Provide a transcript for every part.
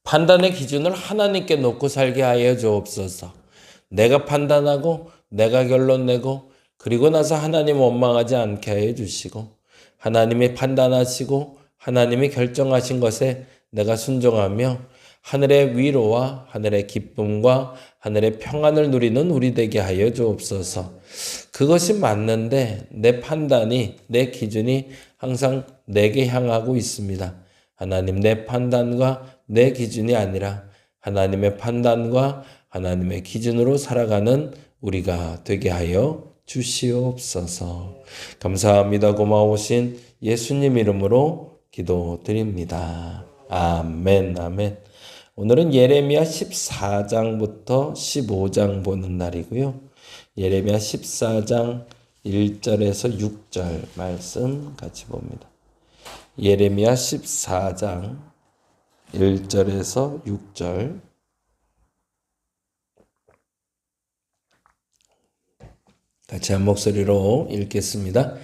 판단의 기준을 하나님께 놓고 살게 하여 주옵소서. 내가 판단하고 내가 결론 내고 그리고 나서 하나님 원망하지 않게 하여 주시고 하나님이 판단하시고 하나님이 결정하신 것에 내가 순종하며 하늘의 위로와 하늘의 기쁨과 하늘의 평안을 누리는 우리 되게 하여 주옵소서. 그것이 맞는데 내 판단이, 내 기준이 항상 내게 향하고 있습니다. 하나님, 내 판단과 내 기준이 아니라 하나님의 판단과 하나님의 기준으로 살아가는 우리가 되게 하여 주시옵소서. 감사합니다. 고마우신 예수님 이름으로 기도드립니다. 아멘, 아멘. 오늘은 예레미야 14장부터 15장 보는 날이고요. 예레미야 14장 1절에서 6절 말씀 같이 봅니다. 예레미야 14장 1절에서 6절 같이 한 목소리로 읽겠습니다.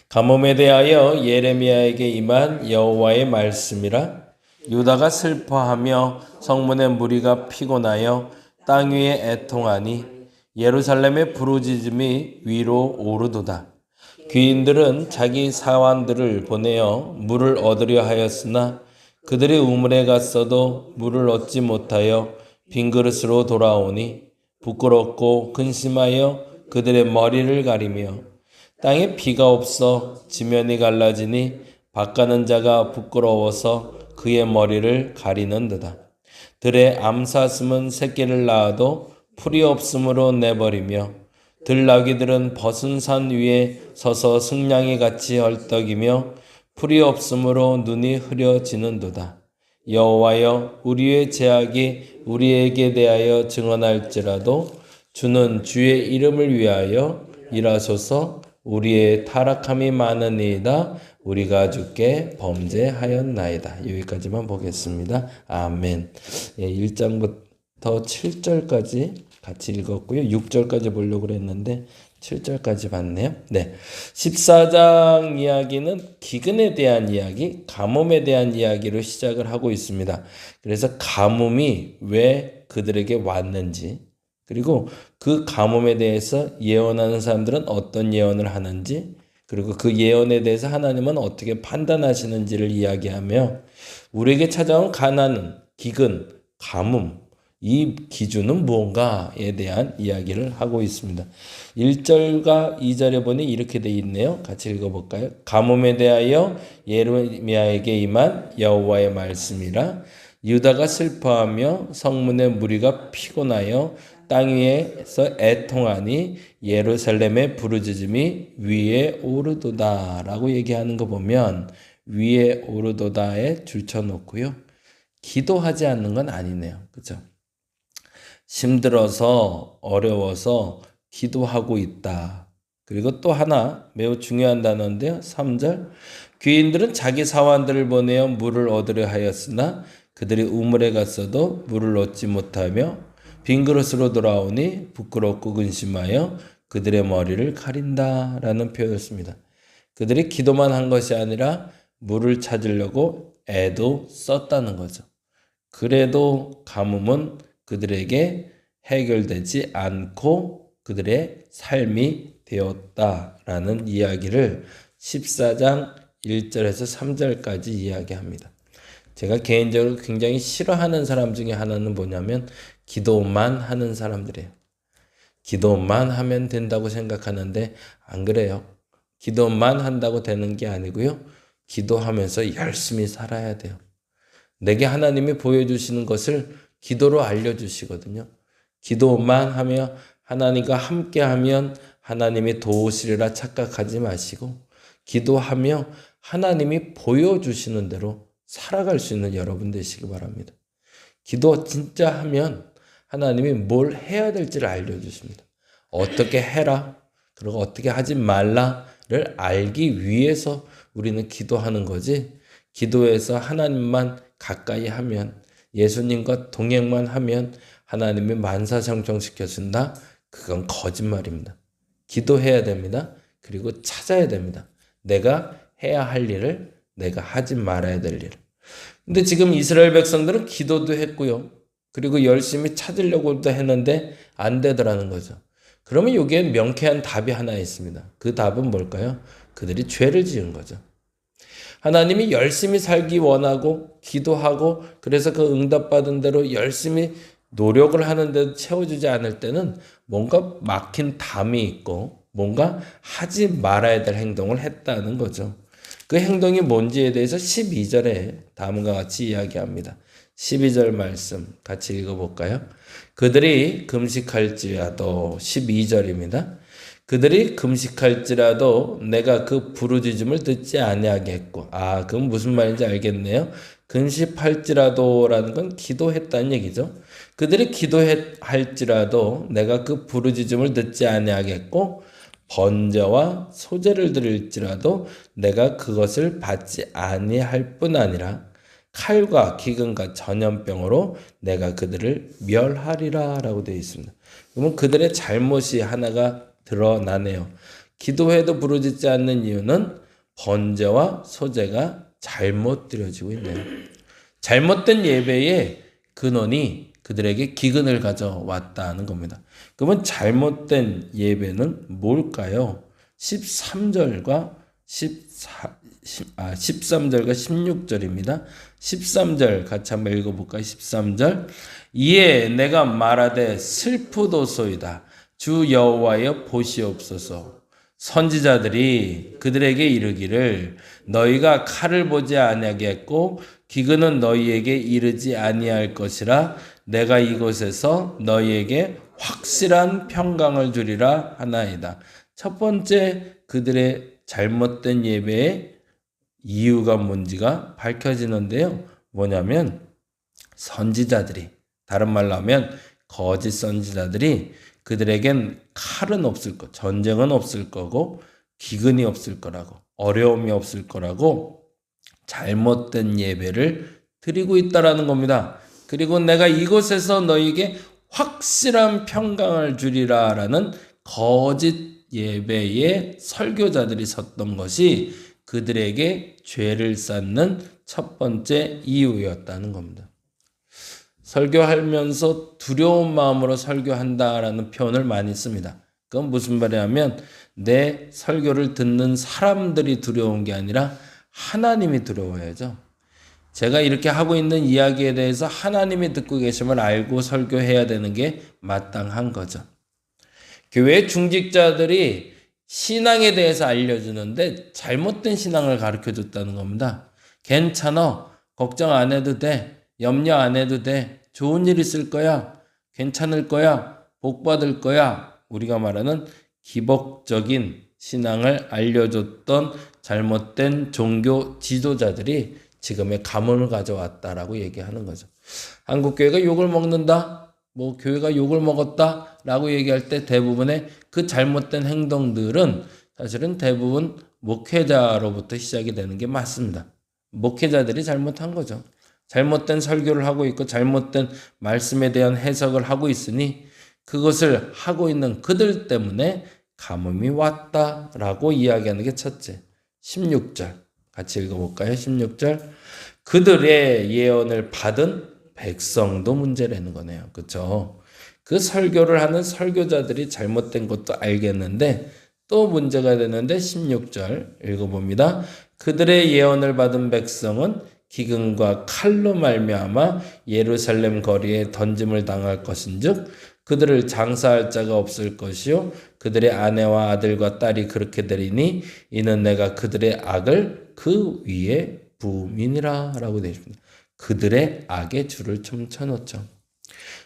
가뭄에 대하여 예레미야에게 임한 여호와의 말씀이라. 유다가 슬퍼하며 성문의 무리가 피곤하여 땅 위에 애통하니 예루살렘의 부르짖음이 위로 오르도다. 귀인들은 자기 사환들을 보내어 물을 얻으려 하였으나 그들이 우물에 갔어도 물을 얻지 못하여 빈 그릇으로 돌아오니 부끄럽고 근심하여 그들의 머리를 가리며 땅에 비가 없어 지면이 갈라지니 밭가는 자가 부끄러워서 그의 머리를 가리는도다. 들의 암사슴은 새끼를 낳아도 풀이 없으므로 내버리며 들나귀들은 벗은 산 위에 서서 승냥이 같이 헐떡이며 풀이 없으므로 눈이 흐려지는도다. 여호와여, 우리의 죄악이 우리에게 대하여 증언할지라도 주는 주의 이름을 위하여 일하소서. 우리의 타락함이 많으니이다. 우리가 주께 범죄하였나이다. 여기까지만 보겠습니다. 아멘. 1장부터 7절까지 같이 읽었고요. 6절까지 보려고 그랬는데 7절까지 봤네요. 네. 14장 이야기는 기근에 대한 이야기, 가뭄에 대한 이야기로 시작을 하고 있습니다. 그래서 가뭄이 왜 그들에게 왔는지, 그리고 그 가뭄에 대해서 예언하는 사람들은 어떤 예언을 하는지, 그리고 그 예언에 대해서 하나님은 어떻게 판단하시는지를 이야기하며 우리에게 찾아온 가난은, 기근, 가뭄, 이 기준은 무언가에 대한 이야기를 하고 있습니다. 1절과 2절에 보니 이렇게 돼 있네요. 같이 읽어볼까요? 가뭄에 대하여 예레미야에게 임한 여호와의 말씀이라. 유다가 슬퍼하며 성문의 무리가 피곤하여 땅 위에서 애통하니 예루살렘의 부르짖음이 위에 오르도다 라고 얘기하는 거 보면 위에 오르도다에 줄쳐놓고요. 기도하지 않는 건 아니네요. 그렇죠? 힘들어서 어려워서 기도하고 있다. 그리고 또 하나 매우 중요한 단어인데요. 3절 귀인들은 자기 사환들을 보내어 물을 얻으려 하였으나 그들이 우물에 갔어도 물을 얻지 못하며 빈 그릇으로 돌아오니 부끄럽고 근심하여 그들의 머리를 가린다라는 표현을 씁니다. 그들이 기도만 한 것이 아니라 물을 찾으려고 애도 썼다는 거죠. 그래도 가뭄은 그들에게 해결되지 않고 그들의 삶이 되었다라는 이야기를 14장 1절에서 3절까지 이야기합니다. 제가 개인적으로 굉장히 싫어하는 사람 중에 하나는 뭐냐면 기도만 하는 사람들이에요. 기도만 하면 된다고 생각하는데 안 그래요. 기도만 한다고 되는 게 아니고요. 기도하면서 열심히 살아야 돼요. 내게 하나님이 보여주시는 것을 기도로 알려주시거든요. 기도만 하며 하나님과 함께하면 하나님이 도우시리라 착각하지 마시고 기도하며 하나님이 보여주시는 대로 살아갈 수 있는 여러분 되시기 바랍니다. 기도 진짜 하면 하나님이 뭘 해야 될지를 알려주십니다. 어떻게 해라, 그리고 어떻게 하지 말라를 알기 위해서 우리는 기도하는 거지, 기도해서 하나님만 가까이 하면, 예수님과 동행만 하면 하나님이 만사성정시켜준다? 그건 거짓말입니다. 기도해야 됩니다. 그리고 찾아야 됩니다. 내가 해야 할 일을, 내가 하지 말아야 될 일을. 근데 지금 이스라엘 백성들은 기도도 했고요. 그리고 열심히 찾으려고도 했는데 안 되더라는 거죠. 그러면 여기에 명쾌한 답이 하나 있습니다. 그 답은 뭘까요? 그들이 죄를 지은 거죠. 하나님이 열심히 살기 원하고 기도하고 그래서 그 응답받은 대로 열심히 노력을 하는데도 채워주지 않을 때는 뭔가 막힌 담이 있고 뭔가 하지 말아야 될 행동을 했다는 거죠. 그 행동이 뭔지에 대해서 12절에 다음과 같이 이야기합니다. 12절 말씀 같이 읽어볼까요? 그들이 금식할지라도 12절입니다. 그들이 금식할지라도 내가 그 부르짖음을 듣지 아니하겠고 그건 무슨 말인지 알겠네요. 금식할지라도라는 건 기도했다는 얘기죠. 그들이 기도할지라도 내가 그 부르짖음을 듣지 아니하겠고 번제와 소제를 드릴지라도 내가 그것을 받지 아니할 뿐 아니라 칼과 기근과 전염병으로 내가 그들을 멸하리라 라고 되어 있습니다. 그러면 그들의 잘못이 하나가 드러나네요. 기도해도 부르짖지 않는 이유는 번제와 소제가 잘못 드려지고 있네요. 잘못된 예배의 근원이 그들에게 기근을 가져왔다는 겁니다. 그러면 잘못된 예배는 뭘까요? 13절과 13절과 16절입니다. 13절 같이 한번 읽어볼까요? 13절 이에 내가 말하되 슬프도소이다. 주 여호와여 보시옵소서. 선지자들이 그들에게 이르기를 너희가 칼을 보지 아니하겠고 기근은 너희에게 이르지 아니할 것이라 내가 이곳에서 너희에게 확실한 평강을 주리라 하나이다. 첫 번째 그들의 잘못된 예배의 이유가 뭔지가 밝혀지는데요. 뭐냐면 선지자들이 다른 말로 하면 거짓 선지자들이 그들에겐 칼은 없을 것, 전쟁은 없을 거고 기근이 없을 거라고 어려움이 없을 거라고 잘못된 예배를 드리고 있다라는 겁니다. 그리고 내가 이곳에서 너에게 확실한 평강을 주리라라는 거짓 예배의 설교자들이 섰던 것이 그들에게 죄를 쌓는 첫 번째 이유였다는 겁니다. 설교하면서 두려운 마음으로 설교한다라는 표현을 많이 씁니다. 그건 무슨 말이냐면 내 설교를 듣는 사람들이 두려운 게 아니라 하나님이 두려워야죠. 제가 이렇게 하고 있는 이야기에 대해서 하나님이 듣고 계심을 알고 설교해야 되는 게 마땅한 거죠. 교회 중직자들이 신앙에 대해서 알려주는데 잘못된 신앙을 가르쳐줬다는 겁니다. 괜찮아. 걱정 안 해도 돼. 염려 안 해도 돼. 좋은 일 있을 거야. 괜찮을 거야. 복 받을 거야. 우리가 말하는 기복적인 신앙을 알려줬던 잘못된 종교 지도자들이 지금의 가문을 가져왔다라고 얘기하는 거죠. 한국 교회가 욕을 먹는다. 교회가 욕을 먹었다라고 얘기할 때 대부분의 그 잘못된 행동들은 사실은 대부분 목회자로부터 시작이 되는 게 맞습니다. 목회자들이 잘못한 거죠. 잘못된 설교를 하고 있고 잘못된 말씀에 대한 해석을 하고 있으니 그것을 하고 있는 그들 때문에 가뭄이 왔다라고 이야기하는 게 첫째. 16절 같이 읽어볼까요? 16절 그들의 예언을 받은 백성도 문제라는 거네요. 그렇죠? 그 설교를 하는 설교자들이 잘못된 것도 알겠는데 또 문제가 되는데 16절 읽어봅니다. 그들의 예언을 받은 백성은 기근과 칼로 말미암아 예루살렘 거리에 던짐을 당할 것인즉 그들을 장사할 자가 없을 것이요 그들의 아내와 아들과 딸이 그렇게 되리니 이는 내가 그들의 악을 그 위에 부음이니라 라고 되어 있습니다. 그들의 악에 줄을 좀 쳐놓죠.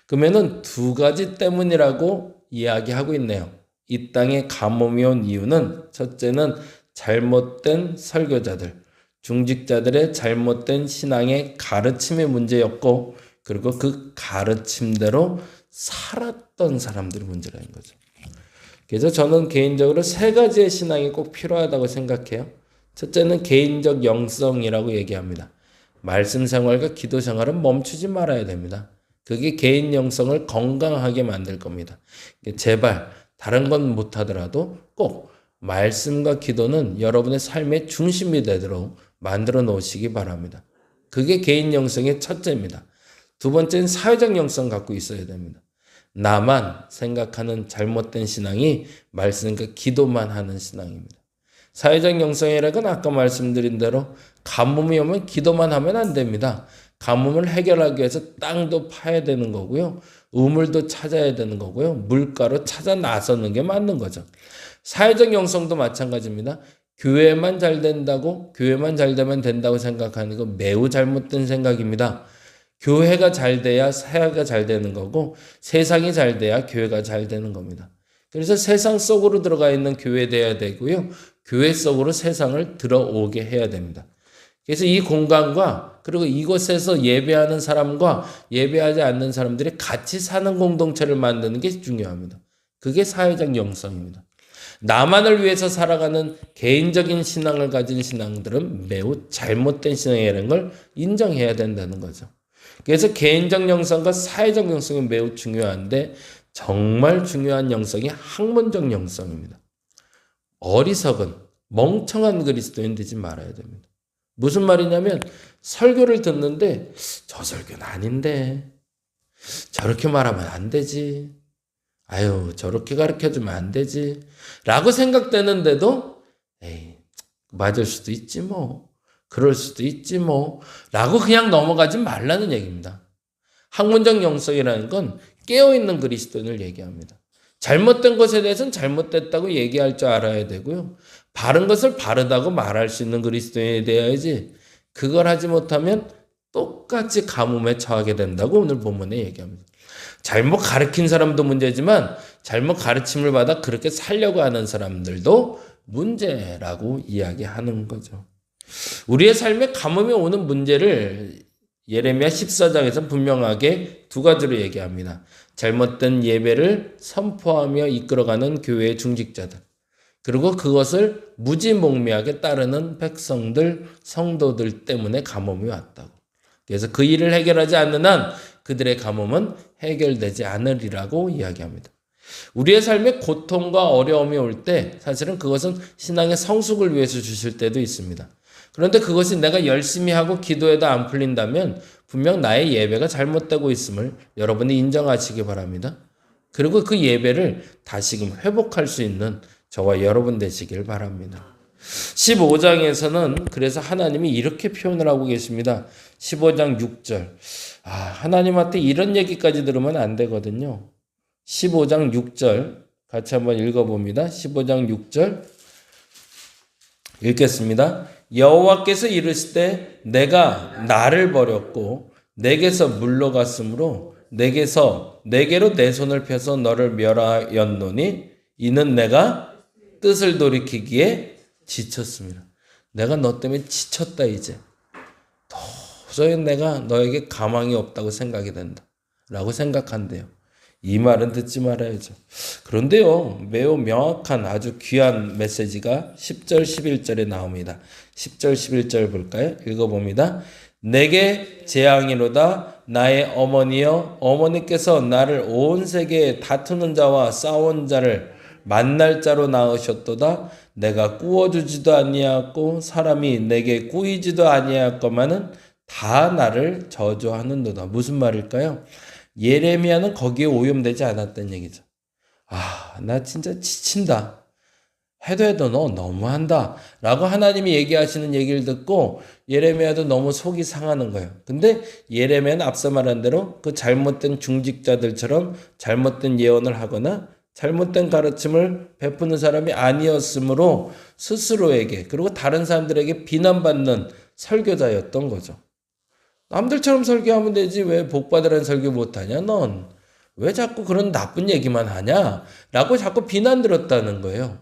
그러면은 두 가지 때문이라고 이야기하고 있네요. 이 땅에 가뭄이 온 이유는 첫째는 잘못된 설교자들, 중직자들의 잘못된 신앙의 가르침의 문제였고 그리고 그 가르침대로 살았던 사람들이 문제라는 거죠. 그래서 저는 개인적으로 세 가지의 신앙이 꼭 필요하다고 생각해요. 첫째는 개인적 영성이라고 얘기합니다. 말씀 생활과 기도 생활은 멈추지 말아야 됩니다. 그게 개인 영성을 건강하게 만들 겁니다. 제발 다른 건 못하더라도 꼭 말씀과 기도는 여러분의 삶의 중심이 되도록 만들어 놓으시기 바랍니다. 그게 개인 영성의 첫째입니다. 두 번째는 사회적 영성 갖고 있어야 됩니다. 나만 생각하는 잘못된 신앙이 말씀과 기도만 하는 신앙입니다. 사회적 영성이라는 건 아까 말씀드린 대로 가뭄이 오면 기도만 하면 안 됩니다. 가뭄을 해결하기 위해서 땅도 파야 되는 거고요. 우물도 찾아야 되는 거고요. 물가로 찾아 나서는 게 맞는 거죠. 사회적 영성도 마찬가지입니다. 교회만 잘 된다고, 교회만 잘 되면 된다고 생각하는 거 매우 잘못된 생각입니다. 교회가 잘 돼야 사회가 잘 되는 거고, 세상이 잘 돼야 교회가 잘 되는 겁니다. 그래서 세상 속으로 들어가 있는 교회 돼야 되고요. 교회 속으로 세상을 들어오게 해야 됩니다. 그래서 이 공간과 그리고 이곳에서 예배하는 사람과 예배하지 않는 사람들이 같이 사는 공동체를 만드는 게 중요합니다. 그게 사회적 영성입니다. 나만을 위해서 살아가는 개인적인 신앙을 가진 신앙들은 매우 잘못된 신앙이라는 걸 인정해야 된다는 거죠. 그래서 개인적 영성과 사회적 영성이 매우 중요한데 정말 중요한 영성이 학문적 영성입니다. 어리석은 멍청한 그리스도인 되지 말아야 됩니다. 무슨 말이냐면 설교를 듣는데 저 설교는 아닌데 저렇게 말하면 안 되지. 아유 저렇게 가르쳐주면 안 되지. 라고 생각되는데도 에이 맞을 수도 있지 뭐. 그럴 수도 있지 뭐. 라고 그냥 넘어가지 말라는 얘기입니다. 학문적 영성이라는 건 깨어있는 그리스도인을 얘기합니다. 잘못된 것에 대해서는 잘못됐다고 얘기할 줄 알아야 되고요. 바른 것을 바르다고 말할 수 있는 그리스도인이 되어야지 그걸 하지 못하면 똑같이 가뭄에 처하게 된다고 오늘 본문에 얘기합니다. 잘못 가르친 사람도 문제지만 잘못 가르침을 받아 그렇게 살려고 하는 사람들도 문제라고 이야기하는 거죠. 우리의 삶에 가뭄이 오는 문제를 예레미야 14장에서 분명하게 두 가지로 얘기합니다. 잘못된 예배를 선포하며 이끌어가는 교회의 중직자들, 그리고 그것을 무지몽매하게 따르는 백성들, 성도들 때문에 가뭄이 왔다고. 그래서 그 일을 해결하지 않는 한 그들의 가뭄은 해결되지 않으리라고 이야기합니다. 우리의 삶에 고통과 어려움이 올 때 사실은 그것은 신앙의 성숙을 위해서 주실 때도 있습니다. 그런데 그것이 내가 열심히 하고 기도해도 안 풀린다면 분명 나의 예배가 잘못되고 있음을 여러분이 인정하시기 바랍니다. 그리고 그 예배를 다시금 회복할 수 있는 저와 여러분 되시길 바랍니다. 15장에서는 그래서 하나님이 이렇게 표현을 하고 계십니다. 15장 6절. 하나님한테 이런 얘기까지 들으면 안 되거든요. 15장 6절 같이 한번 읽어봅니다. 15장 6절 읽겠습니다. 여호와께서 이르시되 내가 나를 버렸고 내게서 물러갔으므로 내게로 내 손을 펴서 너를 멸하였노니 이는 내가 뜻을 돌이키기에 지쳤습니다. 내가 너 때문에 지쳤다 이제. 도저히 내가 너에게 가망이 없다고 생각이 된다. 라고 생각한대요. 이 말은 듣지 말아야죠. 그런데요, 매우 명확한 아주 귀한 메시지가 10절, 11절에 나옵니다. 10절, 11절 볼까요? 읽어봅니다. 내게 재앙이로다 나의 어머니여, 어머니께서 나를 온 세계에 다투는 자와 싸운 자를 만날 자로 낳으셨도다. 내가 꾸어주지도 아니하였고 사람이 내게 꾸이지도 아니하였건만은 다 나를 저주하는도다. 무슨 말일까요? 예레미야는 거기에 오염되지 않았다는 얘기죠. 나 진짜 지친다. 해도 너 너무한다. 라고 하나님이 얘기하시는 얘기를 듣고 예레미야도 너무 속이 상하는 거예요. 근데 예레미야는 앞서 말한 대로 그 잘못된 중직자들처럼 잘못된 예언을 하거나 잘못된 가르침을 베푸는 사람이 아니었으므로 스스로에게 그리고 다른 사람들에게 비난받는 설교자였던 거죠. 남들처럼 설교하면 되지 왜 복받으라는 설교 못하냐 넌? 왜 자꾸 그런 나쁜 얘기만 하냐? 라고 자꾸 비난 들었다는 거예요.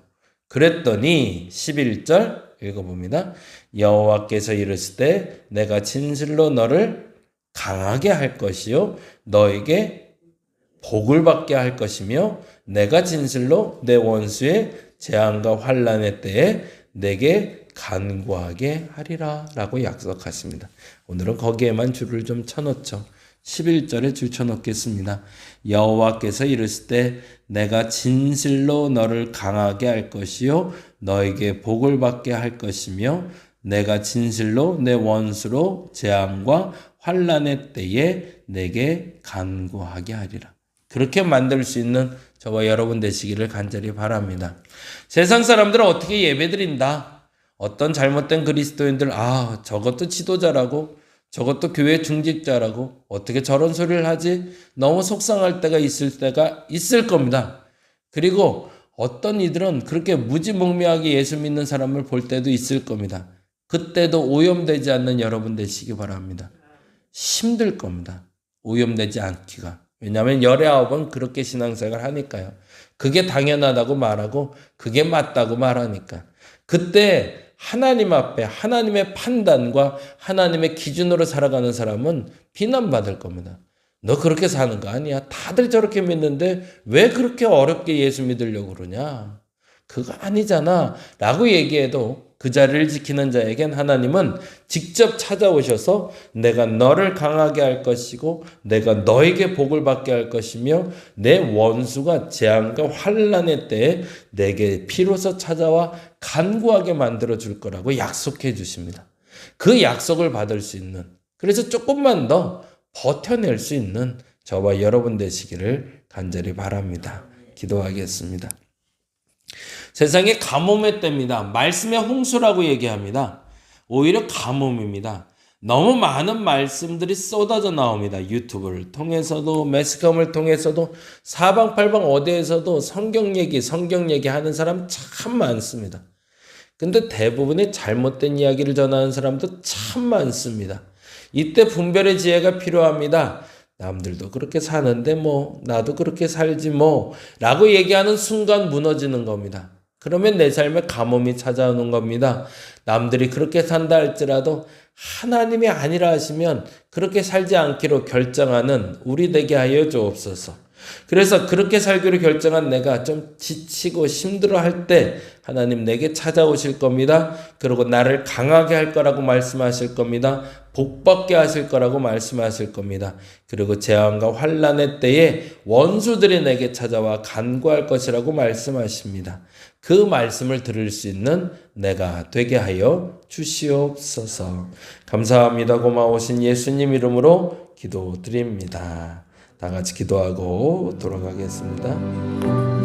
그랬더니 11절 읽어봅니다. 여호와께서 이르시되 내가 진실로 너를 강하게 할 것이요 너에게 복을 받게 할 것이며 내가 진실로 내 원수의 재앙과 환난의 때에 내게 간구하게 하리라 라고 약속하십니다. 오늘은 거기에만 줄을 좀 쳐놓죠. 11절에 줄 쳐놓겠습니다. 여호와께서 이르시되 내가 진실로 너를 강하게 할 것이요 너에게 복을 받게 할 것이며 내가 진실로 내 원수로 재앙과 환난의 때에 내게 간구하게 하리라. 그렇게 만들 수 있는 저와 여러분 되시기를 간절히 바랍니다. 세상 사람들은 어떻게 예배드린다. 어떤 잘못된 그리스도인들, 저것도 지도자라고, 저것도 교회 중직자라고, 어떻게 저런 소리를 하지? 너무 속상할 때가 있을 겁니다. 그리고 어떤 이들은 그렇게 무지몽매하게 예수 믿는 사람을 볼 때도 있을 겁니다. 그때도 오염되지 않는 여러분 되시기 바랍니다. 힘들 겁니다. 오염되지 않기가. 왜냐하면 19은 그렇게 신앙생활 하니까요. 그게 당연하다고 말하고 그게 맞다고 말하니까. 그때 하나님 앞에 하나님의 판단과 하나님의 기준으로 살아가는 사람은 비난받을 겁니다. 너 그렇게 사는 거 아니야. 다들 저렇게 믿는데 왜 그렇게 어렵게 예수 믿으려고 그러냐. 그거 아니잖아. 라고 얘기해도 그 자리를 지키는 자에겐 하나님은 직접 찾아오셔서 내가 너를 강하게 할 것이고 내가 너에게 복을 받게 할 것이며 내 원수가 재앙과 환난의 때에 내게 비로소 찾아와 간구하게 만들어 줄 거라고 약속해 주십니다. 그 약속을 받을 수 있는, 그래서 조금만 더 버텨낼 수 있는 저와 여러분 되시기를 간절히 바랍니다. 기도하겠습니다. 세상에 가뭄의 때입니다. 말씀의 홍수라고 얘기합니다. 오히려 가뭄입니다. 너무 많은 말씀들이 쏟아져 나옵니다. 유튜브를 통해서도 매스컴을 통해서도 사방팔방 어디에서도 성경 얘기 하는 사람 참 많습니다. 근데 대부분의 잘못된 이야기를 전하는 사람도 참 많습니다. 이때 분별의 지혜가 필요합니다. 남들도 그렇게 사는데 나도 그렇게 살지 라고 얘기하는 순간 무너지는 겁니다. 그러면 내 삶에 가뭄이 찾아오는 겁니다. 남들이 그렇게 산다 할지라도 하나님이 아니라 하시면 그렇게 살지 않기로 결정하는 우리 되게 하여 주옵소서. 그래서 그렇게 살기로 결정한 내가 좀 지치고 힘들어할 때 하나님 내게 찾아오실 겁니다. 그리고 나를 강하게 할 거라고 말씀하실 겁니다. 복받게 하실 거라고 말씀하실 겁니다. 그리고 재앙과 환난의 때에 원수들이 내게 찾아와 간구할 것이라고 말씀하십니다. 그 말씀을 들을 수 있는 내가 되게 하여 주시옵소서. 감사합니다. 고마우신 예수님 이름으로 기도드립니다. 다 같이 기도하고 돌아가겠습니다.